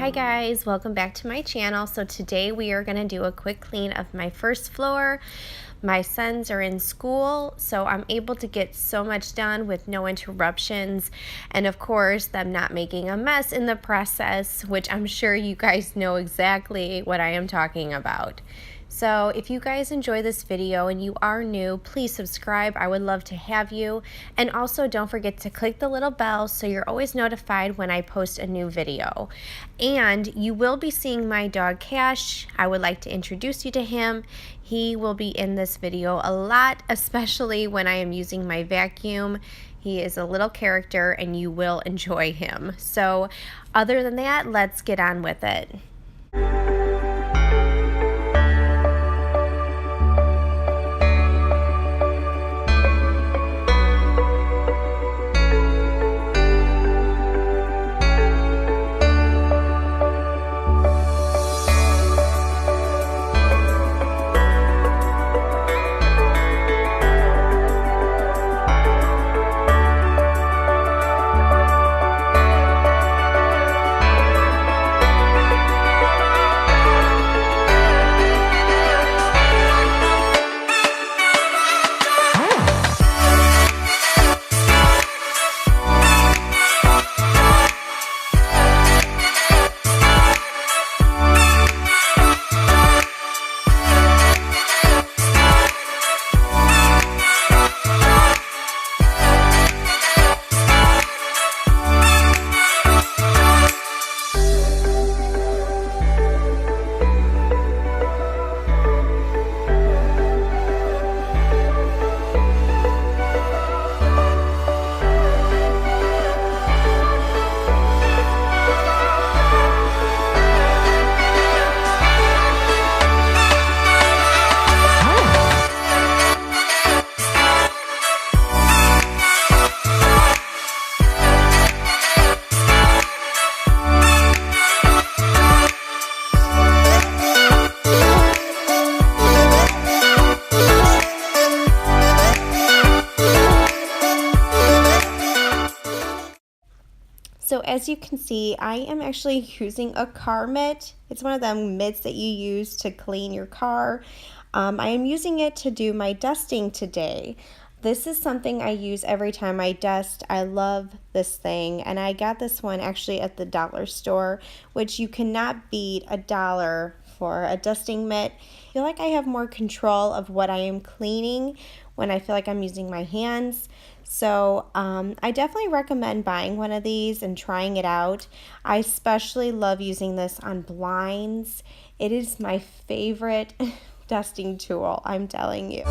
Hi guys, welcome back to my channel. So today we are going to do a quick clean of my first floor. My sons are in school, so I'm able to get so much done with no interruptions, and of course them not making a mess in the process, which I'm sure you guys know exactly what I am talking about. So if you guys enjoy this video and you are new, please subscribe. I would love to have you. And also don't forget to click the little bell so you're always notified when I post a new video. And you will be seeing my dog Cash. I would like to introduce you to him. He will be in this video a lot, especially when I am using my vacuum. He is a little character and you will enjoy him. So other than that, let's get on with it. So as you can see, I am actually using a car mitt. It's one of them mitts that you use to clean your car. I am using it to do my dusting today. This is something I use every time I dust. I love this thing, and I got this one actually at the dollar store, which you cannot beat $1 for a dusting mitt. I feel like I have more control of what I am cleaning when I feel like I'm using my hands. So I definitely recommend buying one of these and trying it out. I especially love using this on blinds. It is my favorite dusting tool, I'm telling you.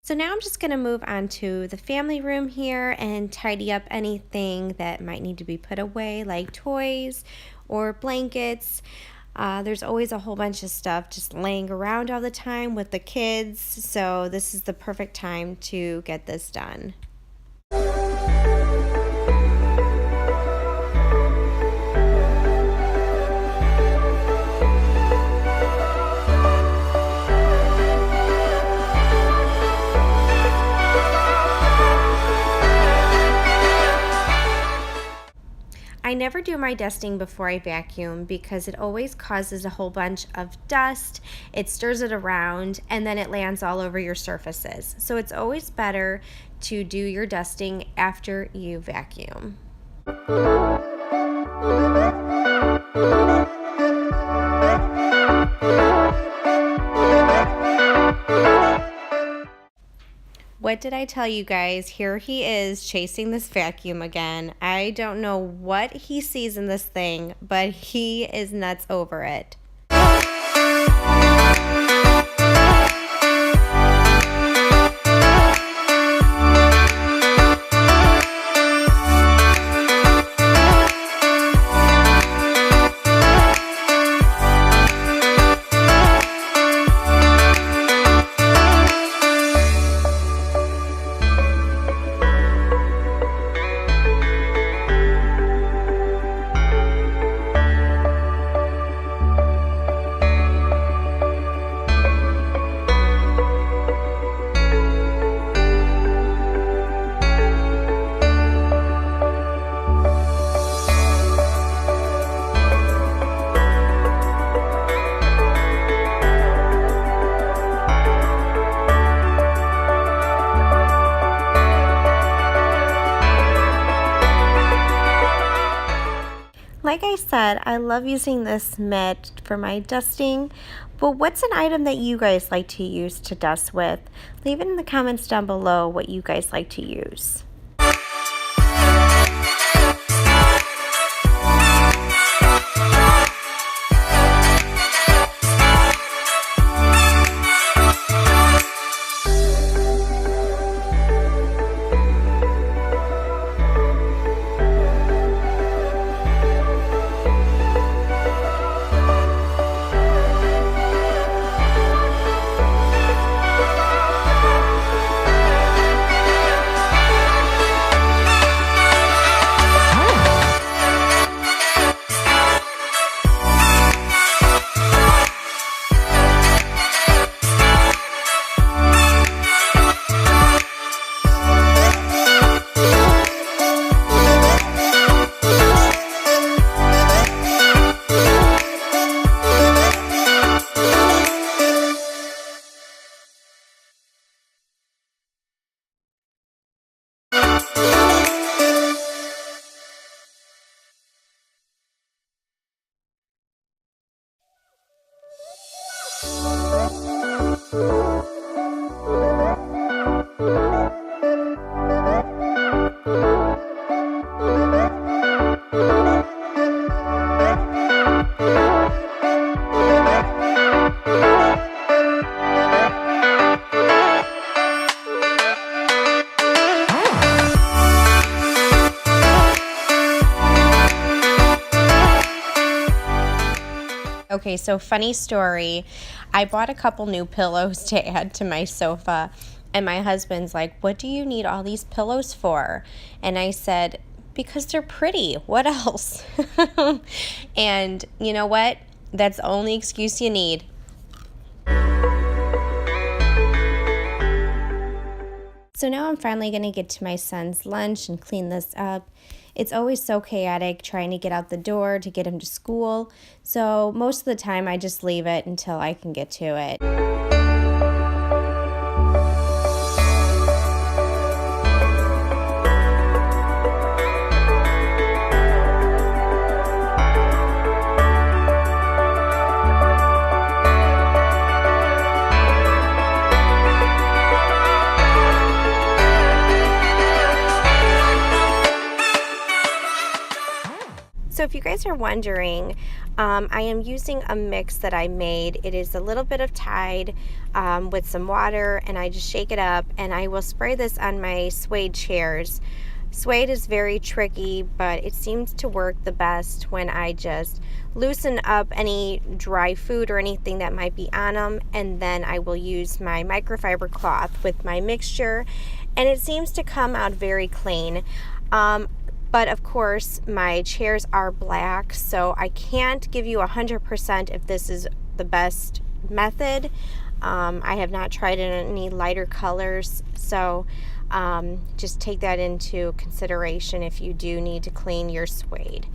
So now I'm just going to move on to the family room here and tidy up anything that might need to be put away, like toys or blankets. There's always a whole bunch of stuff just laying around all the time with the kids, so this is the perfect time to get this done. I never do my dusting before I vacuum because it always causes a whole bunch of dust. It stirs it around and then it lands all over your surfaces. So it's always better to do your dusting after you vacuum. What did I tell you guys? Here he is chasing this vacuum again. I don't know what he sees in this thing, but he is nuts over it. said, I love using this mitt for my dusting. But what's an item that you guys like to use to dust with? Leave it in the comments down below what you guys like to use. Okay, so funny story. I bought a couple new pillows to add to my sofa, and my husband's like, what do you need all these pillows for? And I said, because they're pretty. What else? And you know what? That's the only excuse you need. So now I'm finally going to get to my son's lunch and clean this up. It's always so chaotic trying to get out the door to get him to school. So most of the time I just leave it until I can get to it. So if you guys are wondering, I am using a mix that I made. It is a little bit of Tide with some water, and I just shake it up, and I will spray this on my suede chairs. Suede is very tricky, but it seems to work the best when I just loosen up any dry food or anything that might be on them, and then I will use my microfiber cloth with my mixture, and it seems to come out very clean. But of course, my chairs are black, so I can't give you 100% if this is the best method. I have not tried it in any lighter colors, so just take that into consideration if you do need to clean your suede.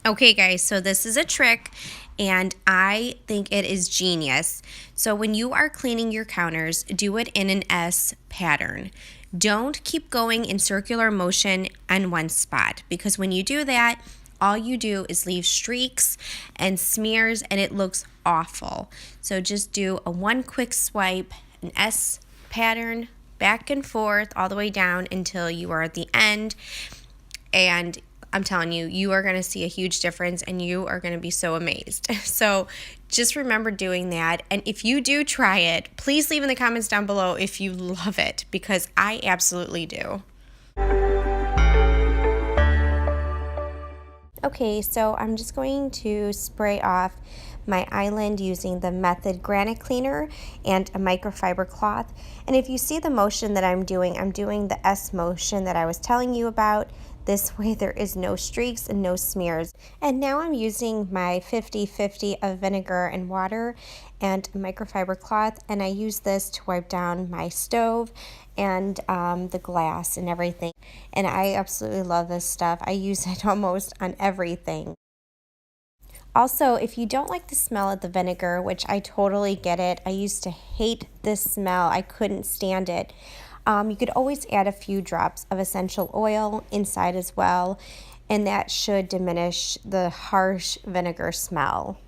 Okay guys, so this is a trick. and I think it is genius. So when you are cleaning your counters, do it in an S pattern. Don't keep going in circular motion on one spot, because when you do that, all you do is leave streaks and smears and it looks awful. So just do a one quick swipe, an S pattern, back and forth all the way down until you are at the end. And I'm telling you, you are going to see a huge difference and you are going to be so amazed. So just remember doing that. And if you do try it, please leave in the comments down below if you love it, because I absolutely do. Okay, so I'm just going to spray off my island using the Method Granite Cleaner and a microfiber cloth. And if you see the motion that I'm doing the S motion that I was telling you about. This way there is no streaks and no smears. And now I'm using my 50-50 of vinegar and water and a microfiber cloth, and I use this to wipe down my stove and the glass and everything. And I absolutely love this stuff. I use it almost on everything. Also, if you don't like the smell of the vinegar, which I totally get it, I used to hate this smell. I couldn't stand it. You could always add a few drops of essential oil inside as well, and that should diminish the harsh vinegar smell.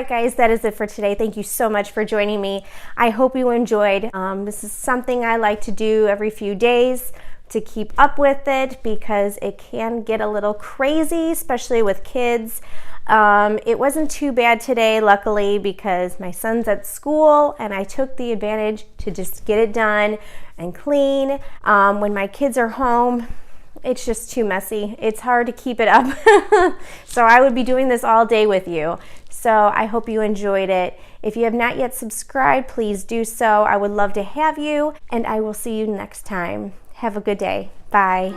right, guys, that is it for today. Thank you so much for joining me. I hope you enjoyed. This is something I like to do every few days to keep up with it because it can get a little crazy, especially with kids. It wasn't too bad today, luckily, because my son's at school and I took the advantage to just get it done and clean. When my kids are home, it's just too messy. It's hard to keep it up. So I would be doing this all day with you. So I hope you enjoyed it. If you have not yet subscribed, please do so. I would love to have you, and I will see you next time. Have a good day. Bye.